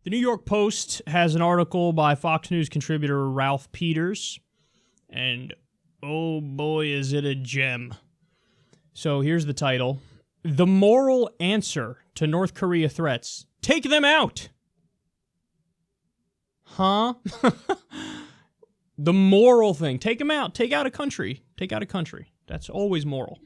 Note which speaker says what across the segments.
Speaker 1: The New York Post has an article by Fox News contributor Ralph Peters, and oh boy, is it a gem. So here's the title. The moral answer to North Korea threats. Take them out! Huh? The moral thing. Take them out. Take out a country. Take out a country. That's always moral.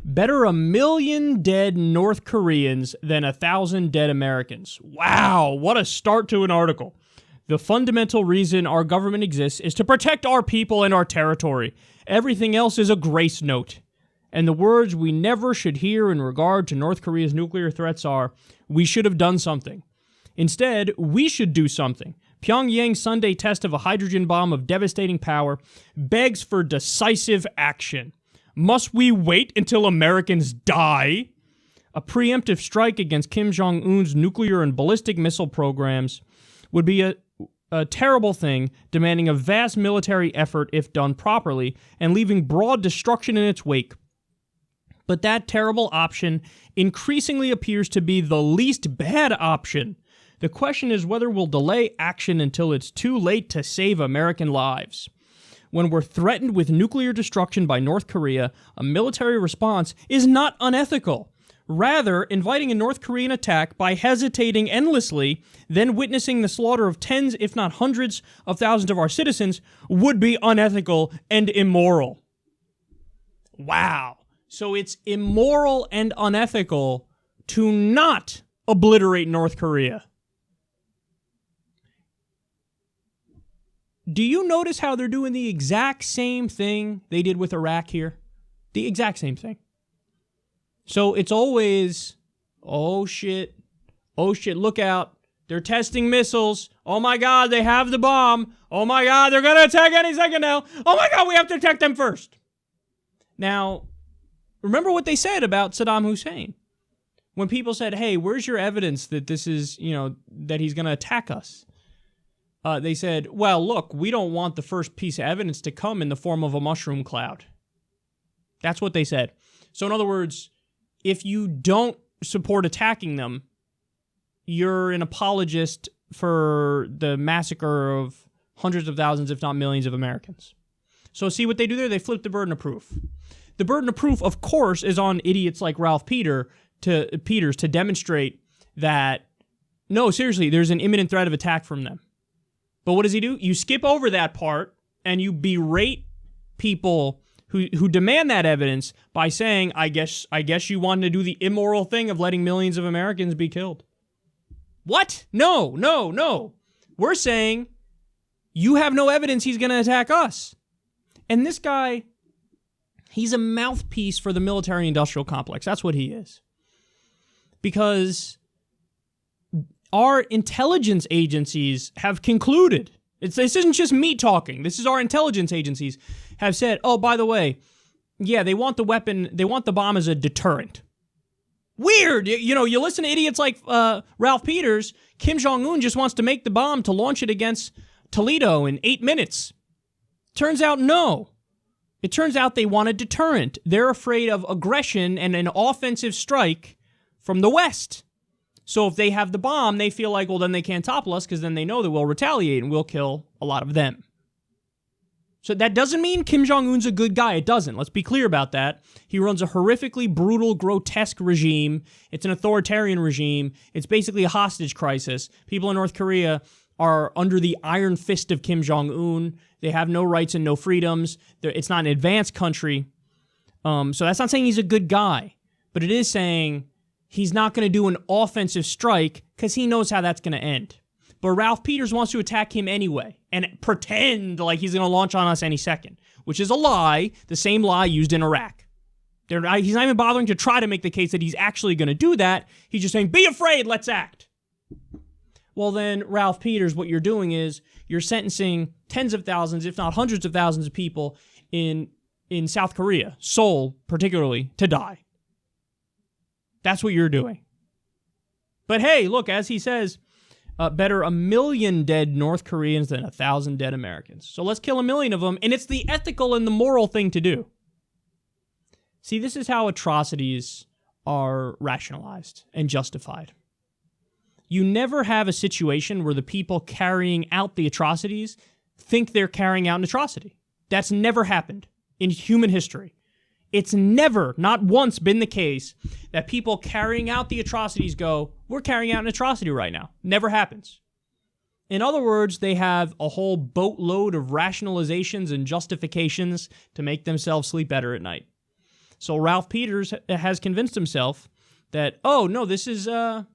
Speaker 1: Better 1 million dead North Koreans than 1,000 dead Americans. Wow, what a start to an article. The fundamental reason our government exists is to protect our people and our territory. Everything else is a grace note. And the words we never should hear in regard to North Korea's nuclear threats are, we should have done something. Instead, we should do something. Pyongyang's Sunday test of a hydrogen bomb of devastating power begs for decisive action. Must we wait until Americans die? A preemptive strike against Kim Jong-un's nuclear and ballistic missile programs would be a terrible thing, demanding a vast military effort if done properly, and leaving broad destruction in its wake. But that terrible option increasingly appears to be the least bad option. The question is whether we'll delay action until it's too late to save American lives. When we're threatened with nuclear destruction by North Korea, a military response is not unethical. Rather, inviting a North Korean attack by hesitating endlessly, then witnessing the slaughter of tens, if not hundreds, of thousands of our citizens would be unethical and immoral. Wow. So it's immoral and unethical to not obliterate North Korea. Do you notice how they're doing the exact same thing they did with Iraq here? The exact same thing. So it's always, oh shit, look out. They're testing missiles. Oh my God, they have the bomb. Oh my God, they're going to attack any second now. Oh my God, we have to attack them first. Now, remember what they said about Saddam Hussein. When people said, hey, where's your evidence that this is, that he's going to attack us? They said, well, look, we don't want the first piece of evidence to come in the form of a mushroom cloud. That's what they said. So in other words, if you don't support attacking them, you're an apologist for the massacre of hundreds of thousands, if not millions of Americans. So see what they do there? They flip the burden of proof. The burden of proof, of course, is on idiots like Ralph Peters to demonstrate that, no, seriously, there's an imminent threat of attack from them. But what does he do? You skip over that part and you berate people who demand that evidence by saying, I guess you wanted to do the immoral thing of letting millions of Americans be killed. What? No. We're saying you have no evidence he's going to attack us. And this guy, he's a mouthpiece for the military-industrial complex. That's what he is. Because our intelligence agencies have concluded, this isn't just me talking, this is our intelligence agencies have said, oh, by the way, yeah, they want the weapon, they want the bomb as a deterrent. Weird. You listen to idiots like Ralph Peters, Kim Jong-un just wants to make the bomb to launch it against Toledo in 8 minutes. Turns out, no. It turns out they want a deterrent. They're afraid of aggression and an offensive strike from the West. So if they have the bomb, they feel like, well, then they can't topple us because then they know that we'll retaliate and we'll kill a lot of them. So that doesn't mean Kim Jong-un's a good guy. It doesn't. Let's be clear about that. He runs a horrifically brutal, grotesque regime. It's an authoritarian regime. It's basically a hostage crisis. People in North Korea are under the iron fist of Kim Jong-un. They have no rights and no freedoms. It's not an advanced country. So that's not saying he's a good guy. But it is saying he's not going to do an offensive strike because he knows how that's going to end. But Ralph Peters wants to attack him anyway and pretend like he's going to launch on us any second, which is a lie, the same lie used in Iraq. He's not even bothering to try to make the case that he's actually going to do that. He's just saying, be afraid, let's act. Well, then, Ralph Peters, what you're doing is you're sentencing tens of thousands, if not hundreds of thousands of people in South Korea, Seoul particularly, to die. That's what you're doing. But hey, look, as he says, better 1 million dead North Koreans than 1,000 dead Americans. So let's kill 1 million of them, and it's the ethical and the moral thing to do. See, this is how atrocities are rationalized and justified. you never have a situation where the people carrying out the atrocities think they're carrying out an atrocity. That's never happened in human history. It's never, not once, been the case that people carrying out the atrocities go, we're carrying out an atrocity right now. Never happens. In other words, they have a whole boatload of rationalizations and justifications to make themselves sleep better at night. So Ralph Peters has convinced himself that, oh, no, this is the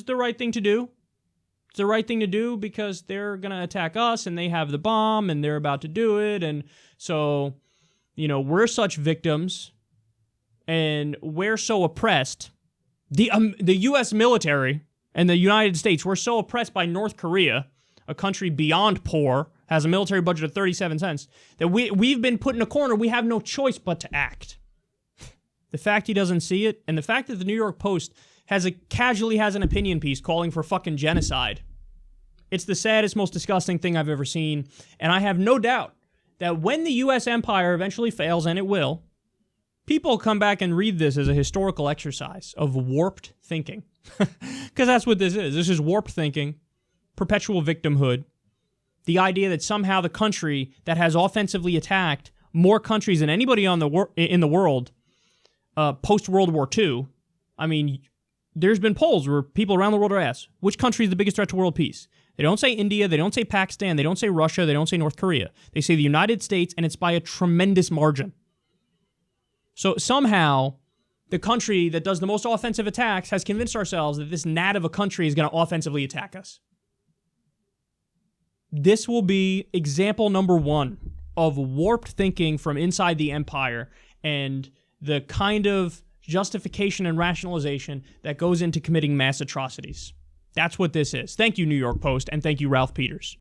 Speaker 1: right thing to do. It's the right thing to do because they're going to attack us and they have the bomb and they're about to do it. And so, we're such victims and we're so oppressed. The U.S. military and the United States, we're so oppressed by North Korea, a country beyond poor, has a military budget of 37 cents, that we've been put in a corner. We have no choice but to act. The fact he doesn't see it, and the fact that the New York Post casually has an opinion piece calling for fucking genocide. It's the saddest, most disgusting thing I've ever seen, and I have no doubt that when the U.S. empire eventually fails, and it will, people come back and read this as a historical exercise of warped thinking. Because that's what this is. This is warped thinking, perpetual victimhood, the idea that somehow the country that has offensively attacked more countries than anybody in the world post-World War II, I mean, there's been polls where people around the world are asked, which country is the biggest threat to world peace? They don't say India, they don't say Pakistan, they don't say Russia, they don't say North Korea. They say the United States, and it's by a tremendous margin. So somehow, the country that does the most offensive attacks has convinced ourselves that this gnat of a country is going to offensively attack us. This will be example number one of warped thinking from inside the empire and the kind of justification and rationalization that goes into committing mass atrocities. That's what this is. Thank you, New York Post, and thank you, Ralph Peters.